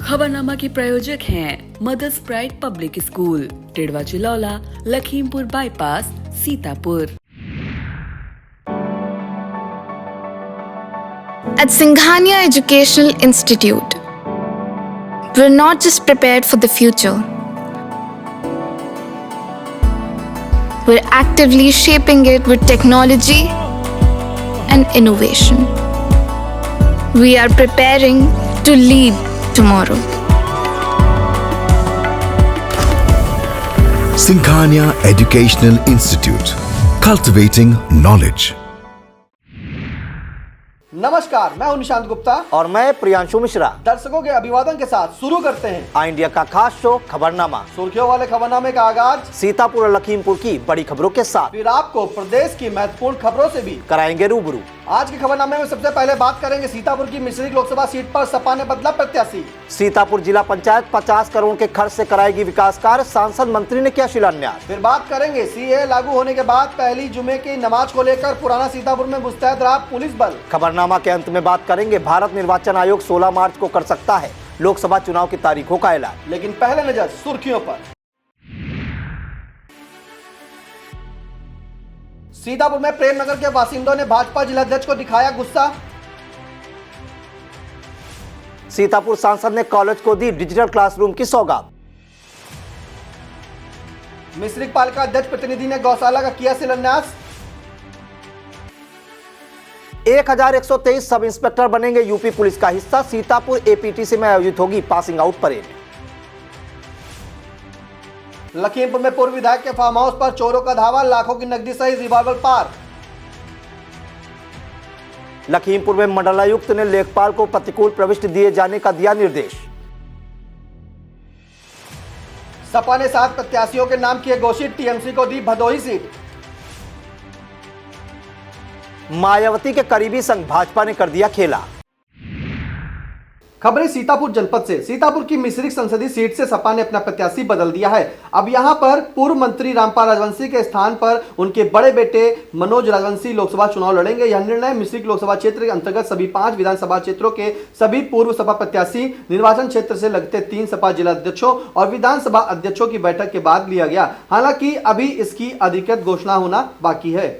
खबरनामा के प्रायोजक हैं mother's pride public school, Tidwa Chilaula, Lakhimpur bypass, Sitapur. At Singhania Educational Institute, we're not just prepared for the future, we're actively shaping it with technology and innovation. We are preparing to lead tomorrow. Singhania Educational Institute, cultivating knowledge. नमस्कार, मैं हूं निशांत गुप्ता और मैं प्रियांशु मिश्रा। दर्शकों के अभिवादन के साथ शुरू करते हैं आई इंडिया का खास शो खबरनामा। सुर्खियों वाले खबरनामे का आगाज सीतापुर और लखीमपुर की बड़ी खबरों के साथ, फिर आपको प्रदेश की महत्वपूर्ण खबरों से भी कराएंगे रूबरू। आज के खबरनामे में सबसे पहले बात करेंगे सीतापुर की मिश्रिख लोकसभा सीट पर सपा ने बदला प्रत्याशी। सीतापुर जिला पंचायत 50 करोड़ के खर्च से कराएगी विकास कार्य, सांसद मंत्री ने किया शिलान्यास। फिर बात करेंगे सीए लागू होने के बाद पहली जुमे की नमाज को लेकर पुराना सीतापुर में मुस्तैद रहा पुलिस बल। खबरनामा के अंत में बात करेंगे भारत निर्वाचन आयोग 16 मार्च को कर सकता है लोकसभा चुनाव की तारीखों का ऐलान। लेकिन पहले नजर सुर्खियों पर। सीतापुर में प्रेमनगर के बासिंदों ने भाजपा जिलाध्यक्ष को दिखाया गुस्सा। सीतापुर सांसद ने कॉलेज को दी डिजिटल क्लासरूम की सौगात। मिश्रिख पालिका अध्यक्ष प्रतिनिधि ने गौशाला का किया शिलान्यास। 1123 सब इंस्पेक्टर बनेंगे यूपी पुलिस का हिस्सा। सीतापुर एपीटीसी में आयोजित होगी पासिंग आउट परेड। लखीमपुर में पूर्व विधायक के फार्म हाउस पर चोरों का धावा, लाखों की नकदी सहित रिवॉल्वर पार। लखीमपुर में मंडलायुक्त ने लेखपाल को प्रतिकूल प्रविष्टि दिए जाने का दिया निर्देश। सपा ने 7 प्रत्याशियों के नाम किए घोषित, टीएमसी को दी भदोही सीट। मायावती के करीबी संग भाजपा ने कर दिया खेला। खबरें सीतापुर जनपद से। सीतापुर की मिश्रिख संसदीय सीट से सपा ने अपना प्रत्याशी बदल दिया है। अब यहां पर पूर्व मंत्री रामपाल राजवंशी के स्थान पर उनके बड़े बेटे मनोज राजवंशी लोकसभा चुनाव लड़ेंगे। यह निर्णय मिश्रिख लोकसभा क्षेत्र के अंतर्गत सभी 5 विधानसभा क्षेत्रों के सभी पूर्व सपा प्रत्याशी, निर्वाचन क्षेत्र से लगते 3 सपा जिलाध्यक्षों और विधानसभा अध्यक्षों की बैठक के बाद लिया गया। हालांकि अभी इसकी अधिकृत घोषणा होना बाकी है।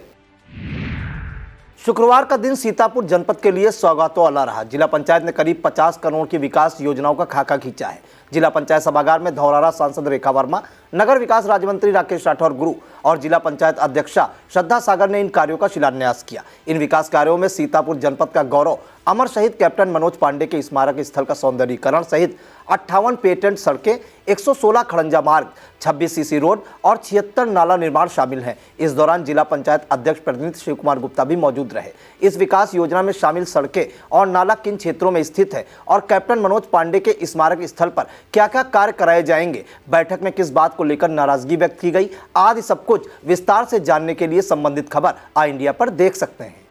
शुक्रवार का दिन सीतापुर जनपद के लिए सौगातों वाला रहा। जिला पंचायत ने करीब 50 करोड़ की विकास योजनाओं का खाका खींचा है। जिला पंचायत सभागार में धौरारा सांसद रेखा वर्मा, नगर विकास राज्य मंत्री राकेश राठौर गुरु और जिला पंचायत अध्यक्षा श्रद्धा सागर ने इन कार्यों का शिलान्यास किया। इन विकास कार्यों में सीतापुर जनपद का गौरव अमर शहीद कैप्टन मनोज पांडे के स्मारक स्थल का सौंदर्यीकरण सहित 58 पेटेंट सड़कें, 116 खड़ंजा मार्ग, 26 सीसी रोड और 76 नाला निर्माण शामिल हैं। इस दौरान जिला पंचायत अध्यक्ष प्रतिनिधि शिव कुमार गुप्ता भी मौजूद रहे। इस विकास योजना में शामिल सड़कें और नाला किन क्षेत्रों में स्थित है और कैप्टन मनोज पांडे के स्मारक स्थल पर क्या क्या कार्य कराए जाएंगे, बैठक में किस बात को लेकर नाराजगी व्यक्त की गई, आदि सब कुछ विस्तार से जानने के लिए संबंधित खबर आई इंडिया पर देख सकते हैं।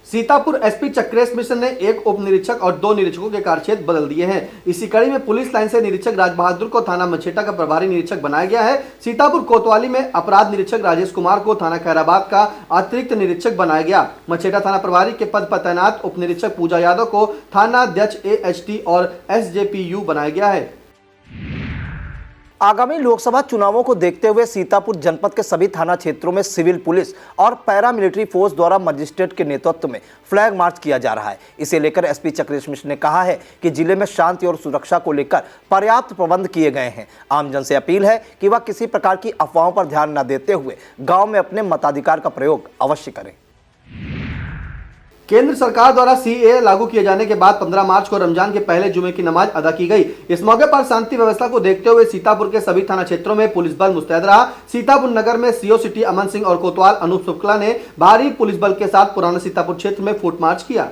सीतापुर एसपी चक्रेश मिश्र ने 1 उप निरीक्षक और 2 निरीक्षकों के कार्यक्षेत्र बदल दिए हैं। इसी कड़ी में पुलिस लाइन से निरीक्षक राज बहादुर को थाना मछेटा का प्रभारी निरीक्षक बनाया गया है। सीतापुर कोतवाली में अपराध निरीक्षक राजेश कुमार को थाना खैराबाद का अतिरिक्त निरीक्षक बनाया गया। मछेटा थाना प्रभारी के पद पर तैनात उप निरीक्षक पूजा यादव को थाना अध्यक्ष AHT और SJPU बनाया गया है। आगामी लोकसभा चुनावों को देखते हुए सीतापुर जनपद के सभी थाना क्षेत्रों में सिविल पुलिस और पैरामिलिट्री फोर्स द्वारा मजिस्ट्रेट के नेतृत्व में फ्लैग मार्च किया जा रहा है। इसे लेकर एसपी चक्रेश मिश्र ने कहा है कि जिले में शांति और सुरक्षा को लेकर पर्याप्त प्रबंध किए गए हैं। आमजन से अपील है कि वह किसी प्रकार की अफवाहों पर ध्यान न देते हुए गाँव में अपने मताधिकार का प्रयोग अवश्य करें। केंद्र सरकार द्वारा सीए लागू किए जाने के बाद 15 मार्च को रमजान के पहले जुमे की नमाज अदा की गई। इस मौके पर शांति व्यवस्था को देखते हुए सीतापुर के सभी थाना क्षेत्रों में पुलिस बल मुस्तैद रहा। सीतापुर नगर में सीओ सिटी अमन सिंह और कोतवाल अनूप शुक्ला ने भारी पुलिस बल के साथ पुराना सीतापुर क्षेत्र में फुट मार्च किया।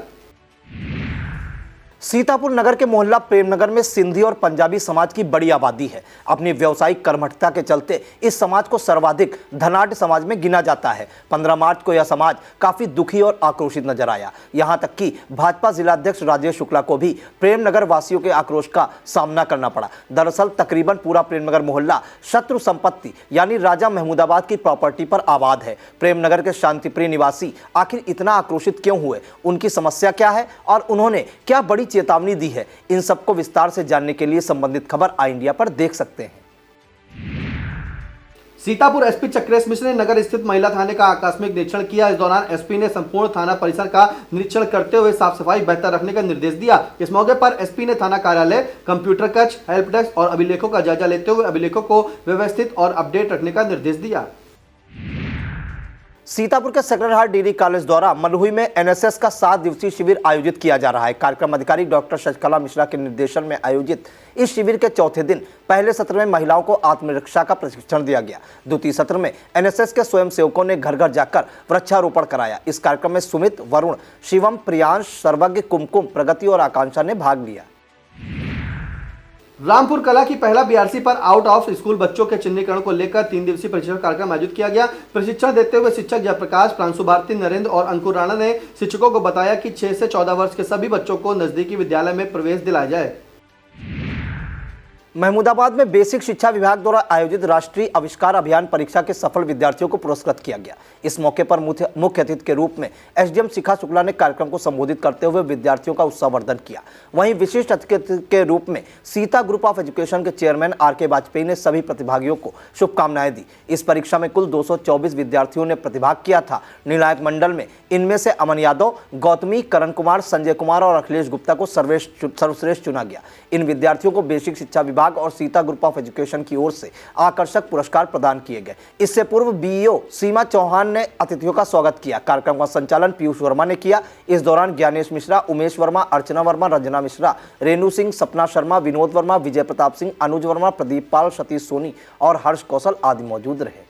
सीतापुर नगर के मोहल्ला प्रेमनगर में सिंधी और पंजाबी समाज की बड़ी आबादी है। अपनी व्यावसायिक कर्मठता के चलते इस समाज को सर्वाधिक धनाढ्य समाज में गिना जाता है। 15 मार्च को यह समाज काफी दुखी और आक्रोशित नजर आया। यहां तक कि भाजपा जिलाध्यक्ष राजेश शुक्ला को भी प्रेमनगर वासियों के आक्रोश का सामना करना पड़ा। दरअसल तकरीबन पूरा प्रेमनगर मोहल्ला शत्रु संपत्ति यानी राजा महमूदाबाद की प्रॉपर्टी पर आबाद है। प्रेमनगर के शांतिप्रिय निवासी आखिर इतना आक्रोशित क्यों हुए, उनकी समस्या क्या है और उन्होंने क्या बड़ी चेतावनी दी है। इन सबको विस्तार से जानने के लिए संबंधित खबर आई इंडिया पर देख सकते हैं। सीतापुर एसपी चक्रेश मिश्र ने नगर स्थित महिला थाने का आकस्मिक निरीक्षण किया। इस दौरान एसपी ने संपूर्ण थाना परिसर का निरीक्षण करते हुए साफ सफाई बेहतर रखने का निर्देश दिया। इस मौके पर एसपी ने थाना कार्यालय, कंप्यूटर कक्ष, हेल्प डेस्क और अभिलेखों का जायजा लेते हुए अभिलेखों को व्यवस्थित और अपडेट रखने का निर्देश दिया। सीतापुर के सेक्रेड हार्ट डिग्री कॉलेज द्वारा मलहुई में एनएसएस का 7 दिवसीय शिविर आयोजित किया जा रहा है। कार्यक्रम अधिकारी डॉक्टर शशिकला मिश्रा के निर्देशन में आयोजित इस शिविर के चौथे दिन पहले सत्र में महिलाओं को आत्मरक्षा का प्रशिक्षण दिया गया। द्वितीय सत्र में एनएसएस के स्वयंसेवकों ने घर घर जाकर वृक्षारोपण कराया। इस कार्यक्रम में सुमित, वरुण, शिवम, प्रियांश, सर्वज्ञ, कुमकुम, प्रगति और आकांक्षा ने भाग लिया। रामपुर कला की पहला बीआरसी पर आउट ऑफ स्कूल बच्चों के चिन्हीकरण को लेकर 3 दिवसीय प्रशिक्षण कार्यक्रम आयोजित किया गया। प्रशिक्षण देते हुए शिक्षक जयप्रकाश, प्रांशु भारती, नरेंद्र और अंकुर राणा ने शिक्षकों को बताया कि 6 से 14 वर्ष के सभी बच्चों को नजदीकी विद्यालय में प्रवेश दिलाया जाए। महमूदाबाद में बेसिक शिक्षा विभाग द्वारा आयोजित राष्ट्रीय आविष्कार अभियान परीक्षा के सफल विद्यार्थियों को पुरस्कृत किया गया। इस मौके पर मुख्य अतिथि के रूप में एसडीएम शिखा शुक्ला ने कार्यक्रम को संबोधित करते हुए विद्यार्थियों का उत्साहवर्धन किया। वहीं विशिष्ट अतिथि के रूप में सीता ग्रुप ऑफ एजुकेशन के चेयरमैन आर.के. वाजपेयी ने सभी प्रतिभागियों को शुभकामनाएं दी। इस परीक्षा में कुल 224 विद्यार्थियों ने प्रतिभाग किया था। निर्णायक मंडल में इनमें से अमन यादव, गौतमी, करण कुमार, संजय कुमार और अखिलेश गुप्ता को सर्वश्रेष्ठ चुना गया। इन विद्यार्थियों को बेसिक शिक्षा विभाग और सीता ग्रुप ऑफ एजुकेशन की ओर से आकर्षक पुरस्कार प्रदान किए गए। इससे पूर्व बीईओ सीमा चौहान ने अतिथियों का स्वागत किया। कार्यक्रम का संचालन पीयूष वर्मा ने किया। इस दौरान ज्ञानेश मिश्रा, उमेश वर्मा, अर्चना वर्मा, रंजना मिश्रा, रेणु सिंह, सपना शर्मा, विनोद वर्मा, विजय प्रताप सिंह, अनुज वर्मा, प्रदीप पाल, सतीश सोनी और हर्ष कौशल आदि मौजूद रहे।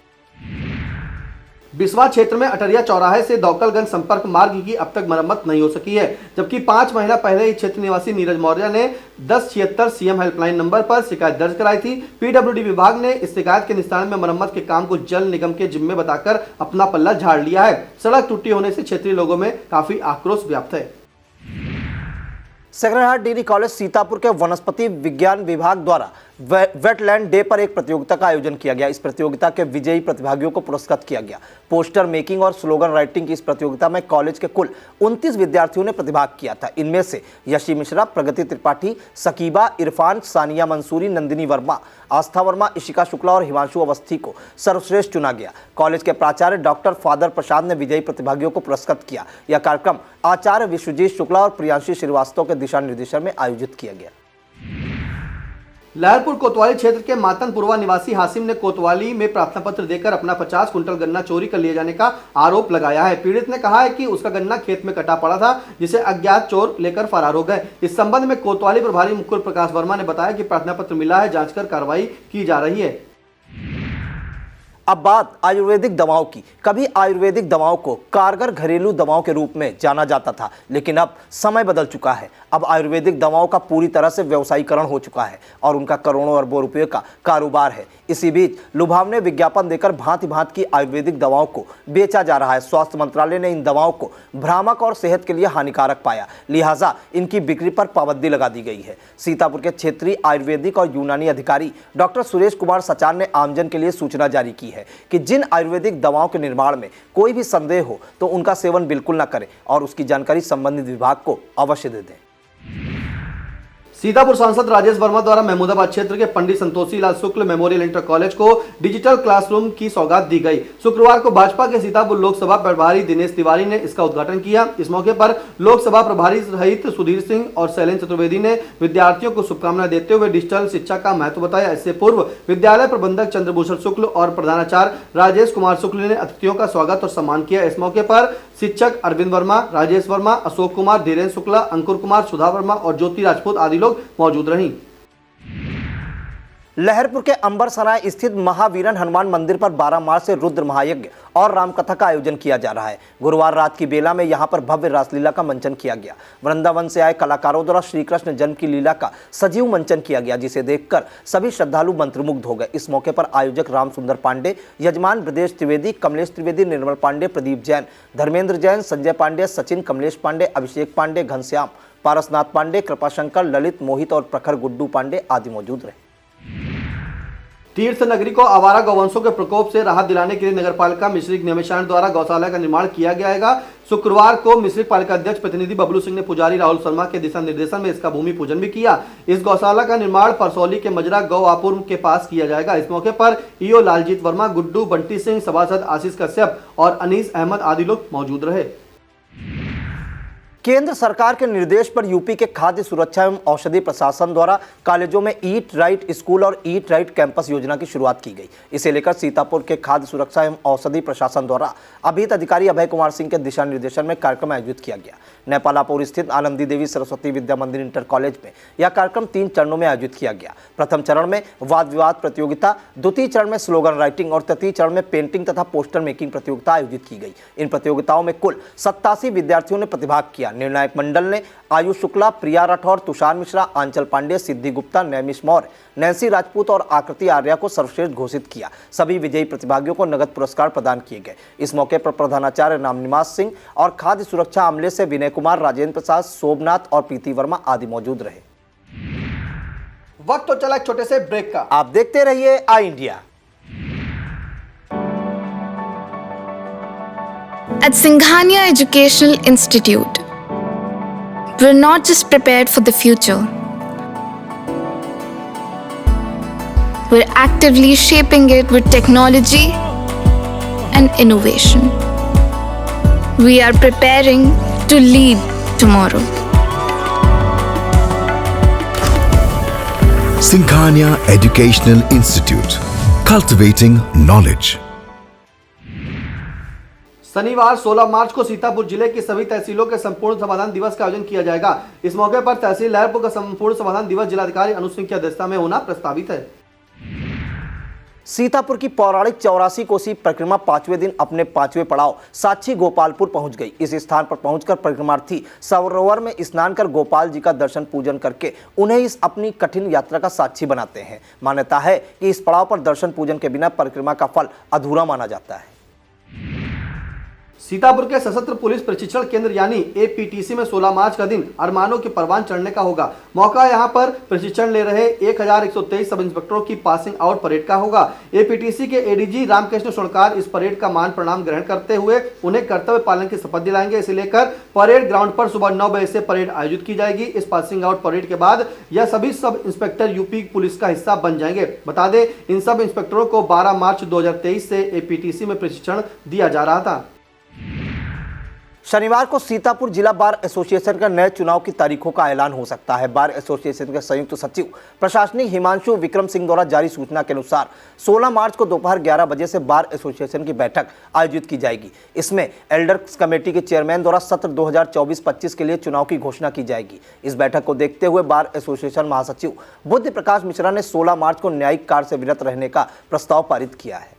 बिस्वा क्षेत्र में अटरिया चौराहे से दौकलगंज संपर्क मार्ग की अब तक मरम्मत नहीं हो सकी है, जबकि 5 महीना पहले ही क्षेत्र निवासी नीरज मौर्य ने 1076 सीएम हेल्पलाइन नंबर पर शिकायत दर्ज कराई थी। पीडब्ल्यूडी विभाग ने इस शिकायत के निस्तारण में मरम्मत के काम को जल निगम के जिम्मे बताकर अपना पल्ला झाड़ लिया है। सड़क टूटी होने से क्षेत्रीय लोगों में काफी आक्रोश व्याप्त है। Sacred heart degree college Sitapur के वनस्पति विज्ञान विभाग द्वारा वेटलैंड डे पर एक प्रतियोगिता का आयोजन किया गया। इस प्रतियोगिता के विजयी प्रतिभागियों को पुरस्कृत किया गया। पोस्टर मेकिंग और स्लोगन राइटिंग की इस प्रतियोगिता में कॉलेज के कुल 29 विद्यार्थियों ने प्रतिभाग किया था। इनमें से यशी मिश्रा, प्रगति त्रिपाठी, सकीबा, इरफान, सानिया मंसूरी, नंदिनी वर्मा, आस्था वर्मा, इशिका शुक्ला और हिमांशु अवस्थी को सर्वश्रेष्ठ चुना गया। कॉलेज के प्राचार्य डॉक्टर फादर प्रसाद ने विजयी प्रतिभागियों को पुरस्कृत किया। यह कार्यक्रम आचार्य विश्वजीत शुक्ला और प्रियांशी श्रीवास्तव के दिशा निर्देशन में आयोजित किया गया। लहरपुर कोतवाली क्षेत्र के मातनपुरवा निवासी हासिम ने कोतवाली में प्रार्थना पत्र देकर अपना 50 कुंटल गन्ना चोरी कर लिए जाने का आरोप लगाया है। पीड़ित ने कहा है कि उसका गन्ना खेत में कटा पड़ा था, जिसे अज्ञात चोर लेकर फरार हो गए। इस संबंध में कोतवाली प्रभारी मुकुल प्रकाश वर्मा ने बताया कि प्रार्थना पत्र मिला है, जांच कर कार्रवाई की जा रही है। अब बात आयुर्वेदिक दवाओं की। कभी आयुर्वेदिक दवाओं को कारगर घरेलू दवाओं के रूप में जाना जाता था, लेकिन अब समय बदल चुका है। अब आयुर्वेदिक दवाओं का पूरी तरह से व्यवसायीकरण हो चुका है और उनका करोड़ों अरबों रुपए का कारोबार है। इसी बीच लुभावने विज्ञापन देकर भांति भांति की आयुर्वेदिक दवाओं को बेचा जा रहा है। स्वास्थ्य मंत्रालय ने इन दवाओं को भ्रामक और सेहत के लिए हानिकारक पाया, लिहाजा इनकी बिक्री पर पाबंदी लगा दी गई है। सीतापुर के क्षेत्रीय आयुर्वेदिक और यूनानी अधिकारी डॉक्टर सुरेश कुमार सचान ने आमजन के लिए सूचना जारी की है कि जिन आयुर्वेदिक दवाओं के निर्माण में कोई भी संदेह हो तो उनका सेवन बिल्कुल न करें और उसकी जानकारी संबंधित विभाग को अवश्य दे दें। सीतापुर सांसद राजेश वर्मा द्वारा महमूदाबाद क्षेत्र के पंडित संतोषी लाल शुक्ल मेमोरियल इंटर कॉलेज को डिजिटल क्लासरूम की सौगात दी गई। शुक्रवार को भाजपा के सीतापुर लोकसभा प्रभारी दिनेश तिवारी ने इसका उद्घाटन किया। इस मौके पर लोकसभा प्रभारी सहित सुधीर सिंह और शैलेंद्र चतुर्वेदी ने विद्यार्थियों को शुभकामनाएं देते हुए डिजिटल शिक्षा का महत्व बताया। इससे पूर्व विद्यालय प्रबंधक चंद्रभूषण शुक्ल और प्रधानाचार्य राजेश कुमार शुक्ल ने अतिथियों का स्वागत और सम्मान किया। इस मौके पर शिक्षक अरविंद वर्मा, राजेश वर्मा, अशोक कुमार, धीरेन्द्र शुक्ला, अंकुर कुमार, सुधा वर्मा और ज्योति राजपूत आदि लोग मौजूद रहीं। लहरपुर के अंबरसराय स्थित महावीरन हनुमान मंदिर पर 12 मार्च से रुद्र महायज्ञ और रामकथा का आयोजन किया जा रहा है। गुरुवार रात की बेला में यहां पर भव्य रासलीला का मंचन किया गया। वृंदावन से आए कलाकारों द्वारा श्री कृष्ण जन्म की लीला का सजीव मंचन किया गया, जिसे देखकर सभी श्रद्धालु मंत्रमुग्ध हो गए। इस मौके पर आयोजक राम सुंदर पांडे, यजमान ब्रजेश त्रिवेदी, कमलेश त्रिवेदी, निर्मल पांडे, प्रदीप जैन, धर्मेंद्र जैन, संजय पांडे, सचिन, कमलेश पांडे, अभिषेक पांडे, घनश्याम, पारसनाथ पांडे, कृपाशंकर, ललित, मोहित और प्रखर गुड्डू पांडे आदि मौजूद रहे। तीर्थ नगरी को आवारा गौवंशों के प्रकोप से राहत दिलाने के लिए नगरपालिका मिश्रिक नियमिशान द्वारा गौशाला का निर्माण किया गया। शुक्रवार को मिश्रिक पालिका अध्यक्ष प्रतिनिधि बबलू सिंह ने पुजारी राहुल शर्मा के दिशा निर्देशन में इसका भूमि पूजन भी किया। इस गौशाला का निर्माण परसौली के मजरा गौआपुर के पास किया जाएगा। इस मौके पर ईओ लालजीत वर्मा, गुड्डू, बंटी सिंह, सभासद आशीष कश्यप और अनीस अहमद आदि लोग मौजूद रहे। केंद्र सरकार के निर्देश पर यूपी के खाद्य सुरक्षा एवं औषधि प्रशासन द्वारा कॉलेजों में ईट राइट स्कूल और ईट राइट कैंपस योजना की शुरुआत की गई। इसे लेकर सीतापुर के खाद्य सुरक्षा एवं औषधि प्रशासन द्वारा अभिहित अधिकारी अभय कुमार सिंह के दिशा निर्देशन में कार्यक्रम आयोजित किया गया। नेपालापुर स्थित आनंदी देवी सरस्वती विद्या मंदिर इंटर कॉलेज में यह कार्यक्रम 3 चरणों में आयोजित किया गया। प्रथम चरण में वाद विवाद प्रतियोगिता, द्वितीय चरण में स्लोगन राइटिंग और तृतीय चरण में पेंटिंग तथा पोस्टर मेकिंग प्रतियोगिता आयोजित की गई। इन प्रतियोगिताओं में कुल 87 विद्यार्थियों ने प्रतिभाग किया। निर्णायक मंडल ने आयुष शुक्ला, प्रिया राठौर, तुषार मिश्रा, आंचल पांडे, सिद्धि गुप्ता, नैमिष मौर्य, नैन्सी राजपूत और आकृति आर्या को सर्वश्रेष्ठ घोषित किया। सभी विजयी प्रतिभागियों को नगद पुरस्कार प्रदान किए गए। इस मौके पर प्रधानाचार्य रामनिवास सिंह और खाद्य सुरक्षा अमले से विनय कुमार, राजेंद्र प्रसाद, शोभनाथ और प्रीति वर्मा आदि मौजूद रहे। वक्त तो चला एक छोटे से ब्रेक का। आप देखते रहिए आई India. At Singhania Educational Institute, we're not just prepared for the future, we're actively shaping it with technology and innovation. We are preparing to lead tomorrow. Singhania Educational Institute, cultivating knowledge. शनिवार 16 मार्च को सीतापुर जिले की सभी तहसीलों के संपूर्ण समाधान दिवस का आयोजन किया जाएगा। इस मौके पर तहसील लहरपुर का संपूर्ण समाधान दिवस जिलाधिकारी अनुज सिंह की अध्यक्षता में होना प्रस्तावित है। सीतापुर की पौराणिक 84 कोसी परिक्रमा 5वें दिन अपने 5वें पड़ाव साक्षी गोपालपुर पहुंच गई। इस स्थान पर पहुंचकर परिक्रमार्थी सरोवर में स्नान कर गोपाल जी का दर्शन पूजन करके उन्हें इस अपनी कठिन यात्रा का साक्षी बनाते हैं। मान्यता है कि इस पड़ाव पर दर्शन पूजन के बिना परिक्रमा का फल अधूरा माना जाता है। सीतापुर के सशस्त्र पुलिस प्रशिक्षण केंद्र यानी एपीटीसी में 16 मार्च का दिन अरमानों के परवान चढ़ने का होगा। मौका यहां पर प्रशिक्षण ले रहे 1123 सब इंस्पेक्टरों की पासिंग आउट परेड का होगा। एपीटीसी के एडीजी रामकृष्ण स्वर्णकार इस परेड का मान प्रणाम ग्रहण करते हुए उन्हें कर्तव्य पालन की शपथ दिलाएंगे। इसे लेकर परेड ग्राउंड पर सुबह 9 बजे से परेड आयोजित की जाएगी। इस पासिंग आउट परेड के बाद यह सभी सब इंस्पेक्टर यूपी पुलिस का हिस्सा बन जाएंगे। बता दें, इन सब इंस्पेक्टरों को 12 मार्च 2023 से एपीटीसी में प्रशिक्षण दिया जा रहा था। शनिवार को सीतापुर जिला बार एसोसिएशन का नए चुनाव की तारीखों का ऐलान हो सकता है। बार एसोसिएशन के संयुक्त सचिव प्रशासनिक हिमांशु विक्रम सिंह द्वारा जारी सूचना के अनुसार 16 मार्च को दोपहर 11 बजे से बार एसोसिएशन की बैठक आयोजित की जाएगी। इसमें एल्डर्स कमेटी के चेयरमैन द्वारा सत्र 2024-25 के लिए चुनाव की घोषणा की जाएगी। इस बैठक को देखते हुए बार एसोसिएशन महासचिव बुद्धि प्रकाश मिश्रा ने 16 मार्च को न्यायिक कार्य से विरत रहने का प्रस्ताव पारित किया है।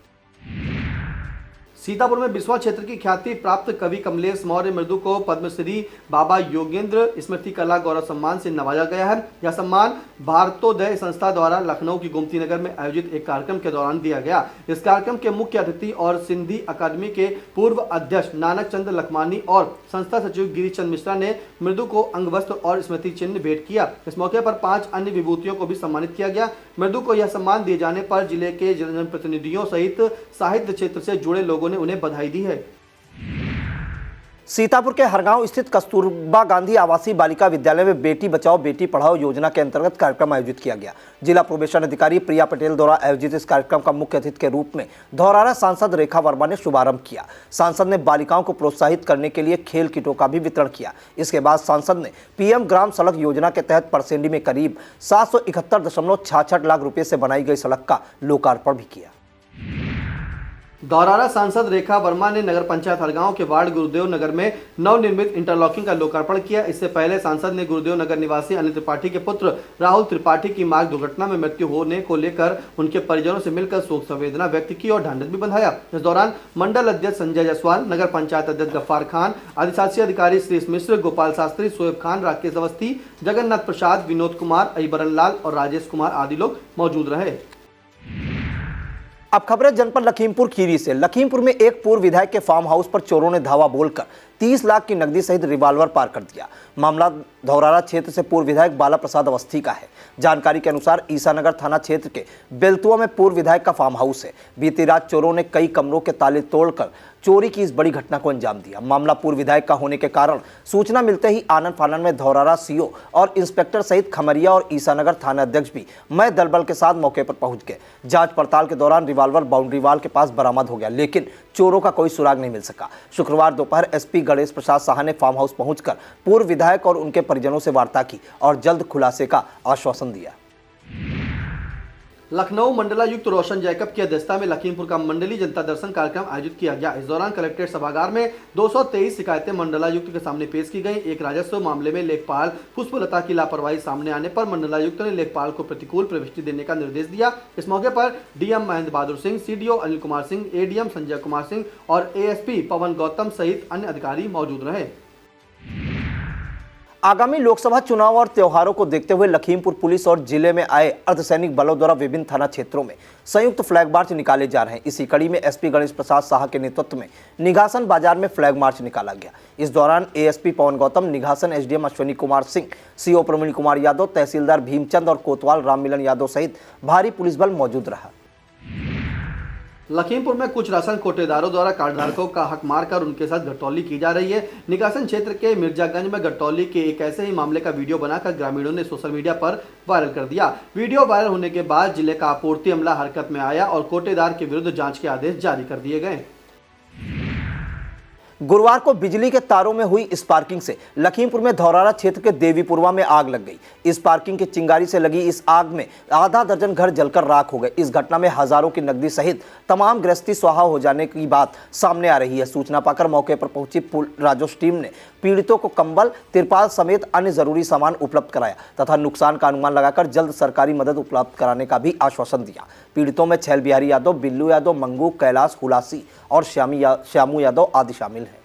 सीतापुर में बिस्वा क्षेत्र की ख्याति प्राप्त कवि कमलेश मौर्य मृदु को पद्मश्री बाबा योगेंद्र स्मृति कला गौरव सम्मान से नवाजा गया है। यह सम्मान भारतोदय संस्था द्वारा लखनऊ की गोमती नगर में आयोजित एक कार्यक्रम के दौरान दिया गया। इस कार्यक्रम के मुख्य अतिथि और सिंधी अकादमी के पूर्व अध्यक्ष नानक चंद लखमानी और संस्था सचिव गिरीचंद मिश्रा ने मृदु को अंगवस्त्र और स्मृति चिन्ह भेंट किया। इस मौके पर 5 अन्य विभूतियों को भी सम्मानित किया गया। मृदु को यह सम्मान दिए जाने पर जिले के जनप्रतिनिधियों सहित साहित्य क्षेत्र से जुड़े लोगों ने उन्हें बधाई दी है। सीतापुर के हरगांव स्थित कस्तूरबा गांधी आवासीय बालिका विद्यालय में बेटी बचाओ बेटी पढ़ाओ योजना के अंतर्गत कार्यक्रम आयोजित किया गया। जिला प्रोबेशन अधिकारी प्रिया पटेल द्वारा आयोजित इस कार्यक्रम का मुख्य अतिथि के रूप में धौरारा सांसद रेखा वर्मा ने शुभारंभ किया। सांसद ने बालिकाओं को प्रोत्साहित करने के लिए खेल किटों का भी वितरण किया। इसके बाद सांसद ने पीएम ग्राम सड़क योजना के तहत परसेंडी में करीब 771.66 लाख रुपए से बनाई गई सड़क का लोकार्पण भी किया। धौरारा सांसद रेखा वर्मा ने नगर पंचायत हरगांव के वार्ड गुरुदेव नगर में नवनिर्मित इंटरलॉकिंग का लोकार्पण किया। इससे पहले सांसद ने गुरुदेव नगर निवासी अनिल त्रिपाठी के पुत्र राहुल त्रिपाठी की मार्ग दुर्घटना में मृत्यु होने को लेकर उनके परिजनों से मिलकर शोक संवेदना व्यक्त की और ढांढस भी बंधाया। इस दौरान मंडल अध्यक्ष संजय जायसवाल, नगर पंचायत अध्यक्ष गफ्फार खान, अधिशासी अधिकारी श्रीश मिश्र, गोपाल शास्त्री, शोएब खान, राकेश अवस्थी, जगन्नाथ प्रसाद, विनोद कुमार, अईबरन लाल और राजेश कुमार आदि लोग मौजूद रहे। अब खबरें जनपद लखीमपुर खीरी से। लखीमपुर में एक पूर्व विधायक के फार्म हाउस पर चोरों ने धावा बोलकर 30 लाख की नकदी सहित रिवॉल्वर पार कर दिया। मामला धौरारा क्षेत्र से पूर्व विधायक बाला प्रसाद अवस्थी का है। जानकारी के अनुसार ईसानगर थाना क्षेत्र के बेलतुआ में पूर्व विधायक का फार्म हाउस है। बीती रात चोरों ने कई कमरों के ताले तोड़कर चोरी की इस बड़ी घटना को अंजाम दिया। मामला पूर्व विधायक का होने के कारण सूचना मिलते ही आनन फानन में धौरारा सीओ और इंस्पेक्टर सहित खमरिया और ईसानगर थाना अध्यक्ष भी मैं दलबल के साथ मौके पर पहुंच गए। जांच पड़ताल के दौरान रिवॉल्वर बाउंड्री वाल के पास बरामद हो गया, लेकिन चोरों का कोई सुराग नहीं मिल सका। शुक्रवार दोपहर एसपी गणेश प्रसाद साहा ने फार्म हाउस पहुंचकर पूर्व विधायक और उनके परिजनों से वार्ता की और जल्द खुलासे का आश्वासन दिया। लखनऊ मंडलायुक्त रोशन जैकब की अध्यक्षता में लखीमपुर का मंडली जनता दर्शन कार्यक्रम आयोजित किया गया। इस दौरान कलेक्ट्रेट सभागार में 223 शिकायतें मंडलायुक्त के सामने पेश की गई। एक राजस्व मामले में लेखपाल पुष्पलता की लापरवाही सामने आने पर मंडलायुक्त ने लेखपाल को प्रतिकूल प्रविष्टि देने का निर्देश दिया। इस मौके पर DM Mahendra Bahadur Singh, CDO Anil Kumar Singh, ADM Sanjay Kumar Singh और एएसपी पवन गौतम सहित अन्य अधिकारी मौजूद रहे। आगामी लोकसभा चुनाव और त्योहारों को देखते हुए लखीमपुर पुलिस और जिले में आए अर्धसैनिक बलों द्वारा विभिन्न थाना क्षेत्रों में संयुक्त फ्लैग मार्च निकाले जा रहे हैं। इसी कड़ी में एसपी गणेश प्रसाद साहा के नेतृत्व में निघासन बाजार में फ्लैग मार्च निकाला गया। इस दौरान एएसपी पवन गौतम, निघासन एसडीएम अश्विनी कुमार सिंह, सीओ प्रवीण कुमार यादव, तहसीलदार भीमचंद और कोतवाल राममिलन यादव सहित भारी पुलिस बल मौजूद रहा। लखीमपुर में कुछ राशन कोटेदारों द्वारा कार्डधारकों का हक मारकर उनके साथ गठौली की जा रही है। निकासन क्षेत्र के मिर्जागंज में गठौली के एक ऐसे ही मामले का वीडियो बनाकर ग्रामीणों ने सोशल मीडिया पर वायरल कर दिया। वीडियो वायरल होने के बाद जिले का आपूर्ति अमला हरकत में आया और कोटेदार के विरुद्ध जांच के आदेश जारी कर दिए गए। गुरुवार को बिजली के तारों में हुई स्पार्किंग से लखीमपुर में धौरारा क्षेत्र के देवीपुरवा में आग लग गई। स्पार्किंग की चिंगारी से लगी इस आग में आधा दर्जन घर जलकर राख हो गए। इस घटना में हजारों की नकदी सहित तमाम गृहस्थी स्वाहा हो जाने की बात सामने आ रही है। सूचना पाकर मौके पर पहुंची राजस्व टीम ने पीड़ितों को कंबल, तिरपाल समेत अन्य जरूरी सामान उपलब्ध कराया तथा नुकसान का अनुमान लगाकर जल्द सरकारी मदद उपलब्ध कराने का भी आश्वासन दिया। पीड़ितों में छैल बिहारी यादव, बिल्लू यादव, मंगू, कैलाश हुलासी और श्यामू यादव आदि शामिल हैं।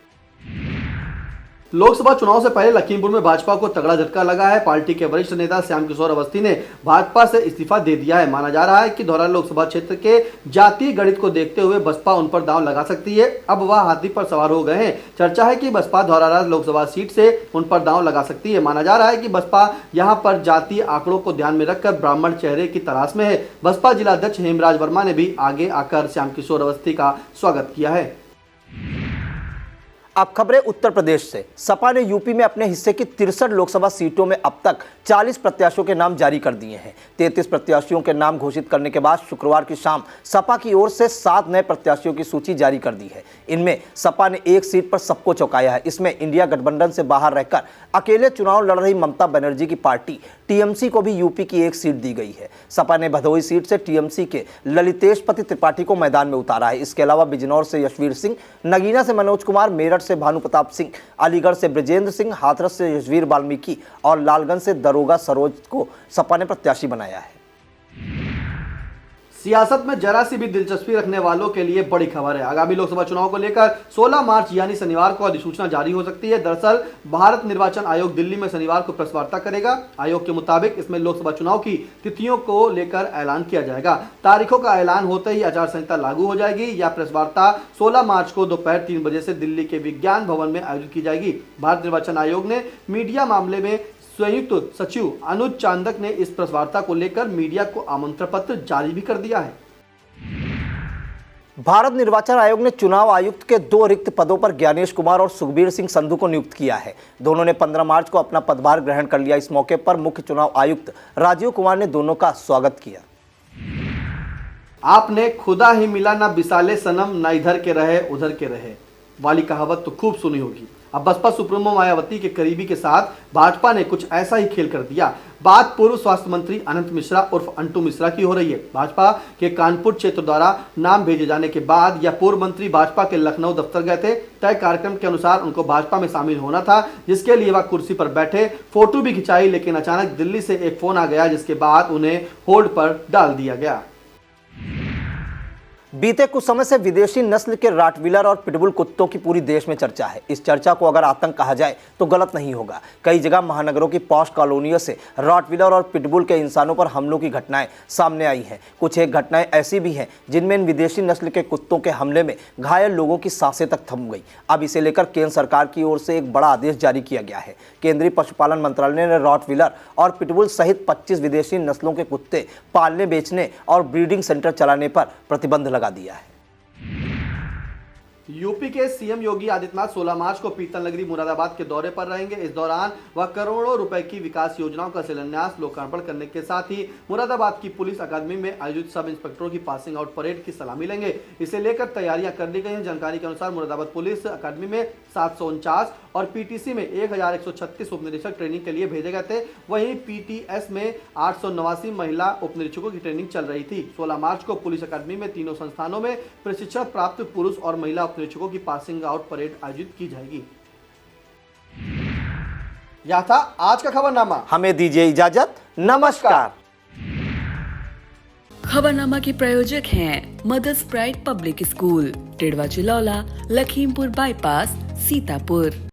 लोकसभा चुनाव से पहले लखीमपुर में भाजपा को तगड़ा झटका लगा है। पार्टी के वरिष्ठ नेता श्याम किशोर अवस्थी ने भाजपा से इस्तीफा दे दिया है। माना जा रहा है कि धौरारा लोकसभा क्षेत्र के जातीय गणित को देखते हुए बसपा उन पर दांव लगा सकती है। अब वह हाथी पर सवार हो गए हैं। चर्चा है कि बसपा धौरारा लोकसभा सीट से उन पर दांव लगा सकती है। माना जा रहा है कि बसपा यहां पर जातीय आंकड़ों को ध्यान में रखकर ब्राह्मण चेहरे की तलाश में है। बसपा जिलाध्यक्ष हेमराज वर्मा ने भी आगे आकर श्याम किशोर अवस्थी का स्वागत किया है। अब खबरें उत्तर प्रदेश से। सपा ने यूपी में अपने हिस्से की 63 लोकसभा सीटों में अब तक 40 प्रत्याशियों के नाम जारी कर दिए हैं। 33 प्रत्याशियों के नाम घोषित करने के बाद शुक्रवार की शाम सपा की ओर से 7 नए प्रत्याशियों की सूची जारी कर दी है। इनमें सपा ने एक सीट पर सबको चौंकाया है। इसमें इंडिया गठबंधन से बाहर रहकर अकेले चुनाव लड़ रही ममता बनर्जी की पार्टी टीएमसी को भी यूपी की एक सीट दी गई है। सपा ने भदोही सीट से टीएमसी के ललितेशपति त्रिपाठी को मैदान में उतारा है। इसके अलावा बिजनौर से यशवीर सिंह, नगीना से मनोज कुमार, मेरठ से भानु प्रताप सिंह, अलीगढ़ से ब्रजेंद्र सिंह, हाथरस से यशवीर वाल्मीकि और लालगंज से दरोगा सरोज को सपा ने प्रत्याशी बनाया है। सियासत में जरा सी भी दिलचस्पी रखने वालों के लिए बड़ी खबर है। आगामी लोकसभा चुनाव को लेकर 16 मार्च यानी शनिवार को अधिसूचना जारी हो सकती है। दरअसल भारत निर्वाचन आयोग दिल्ली में शनिवार को प्रेस वार्ता करेगा। आयोग के मुताबिक इसमें लोकसभा चुनाव की तिथियों को लेकर ऐलान किया जाएगा। तारीखों का ऐलान होते ही आचार संहिता लागू हो जाएगी। यह प्रेस वार्ता 16 मार्च को दोपहर 3 बजे से दिल्ली के विज्ञान भवन में आयोजित की जाएगी। भारत निर्वाचन आयोग ने मीडिया मामले में संयुक्त सचिव अनुज चांदक ने इस प्रेस वार्ता को लेकर मीडिया को आमंत्रण पत्र जारी भी कर दिया है। भारत निर्वाचन आयोग ने चुनाव आयुक्त के 2 रिक्त पदों पर ज्ञानेश कुमार और सुखबीर सिंह संधू को नियुक्त किया है। दोनों ने 15 मार्च को अपना पदभार ग्रहण कर लिया। इस मौके पर मुख्य चुनाव आयुक्त राजीव कुमार ने दोनों का स्वागत किया। आपने खुदा ही मिला ना बिसाले सनम, ना इधर के रहे उधर के रहे वाली कहावत तो खूब सुनी होगी। अब बसपा सुप्रीमो मायावती के करीबी के साथ भाजपा ने कुछ ऐसा ही खेल कर दिया। बात पूर्व स्वास्थ्य मंत्री अनंत मिश्रा उर्फ अंटू मिश्रा की हो रही है। भाजपा के कानपुर क्षेत्र द्वारा नाम भेजे जाने के बाद यह पूर्व मंत्री भाजपा के लखनऊ दफ्तर गए थे। तय कार्यक्रम के अनुसार उनको भाजपा में शामिल होना था, जिसके लिए वह कुर्सी पर बैठे, फोटो भी खिंचाई, लेकिन अचानक दिल्ली से एक फोन आ गया, जिसके बाद उन्हें होल्ड पर डाल दिया गया। बीते कुछ समय से विदेशी नस्ल के रॉटवीलर और पिटबुल कुत्तों की पूरी देश में चर्चा है। इस चर्चा को अगर आतंक कहा जाए तो गलत नहीं होगा। कई जगह महानगरों की पॉश कॉलोनियों से रॉटवीलर और पिटबुल के इंसानों पर हमलों की घटनाएं सामने आई हैं। कुछ एक घटनाएं ऐसी भी हैं जिनमें इन विदेशी नस्ल के कुत्तों के हमले में घायल लोगों की सांसें तक थम गई। अब इसे लेकर केंद्र सरकार की ओर से एक बड़ा आदेश जारी किया गया है। केंद्रीय पशुपालन मंत्रालय ने रॉटवीलर और पिटबुल सहित 25 विदेशी नस्लों के कुत्ते पालने, बेचने और ब्रीडिंग सेंटर चलाने पर प्रतिबंध लगा दिया है। यूपी के सीएम योगी आदित्यनाथ 16 मार्च को पीतल नगरी मुरादाबाद के दौरे पर रहेंगे। इस दौरान वह करोड़ों रुपए की विकास योजनाओं का शिलान्यास, लोकार्पण करने के साथ ही मुरादाबाद की पुलिस अकादमी में आयोजित सब इंस्पेक्टरों की पासिंग आउट परेड की सलामी लेंगे। इसे लेकर तैयारियां कर ली गई हैं। जानकारी के अनुसार मुरादाबाद पुलिस अकादमी में 749 और पीटीसी में 1136 उपनिरीक्षक ट्रेनिंग के लिए भेजे गए थे। वहीं पीटीएस में 889 महिला उपनिरीक्षकों की ट्रेनिंग चल रही थी। 16 मार्च को पुलिस अकादमी में तीनों संस्थानों में प्रशिक्षण प्राप्त पुरुष और महिला उपनिरीक्षकों की पासिंग आउट परेड आयोजित की जाएगी। यह था आज का खबरनामा। हमें दीजिए इजाजत। नमस्कार। खबरनामा के प्रायोजक हैं mother's pride public school, Tidwa Chilaula, Lakhimpur bypass, Sitapur.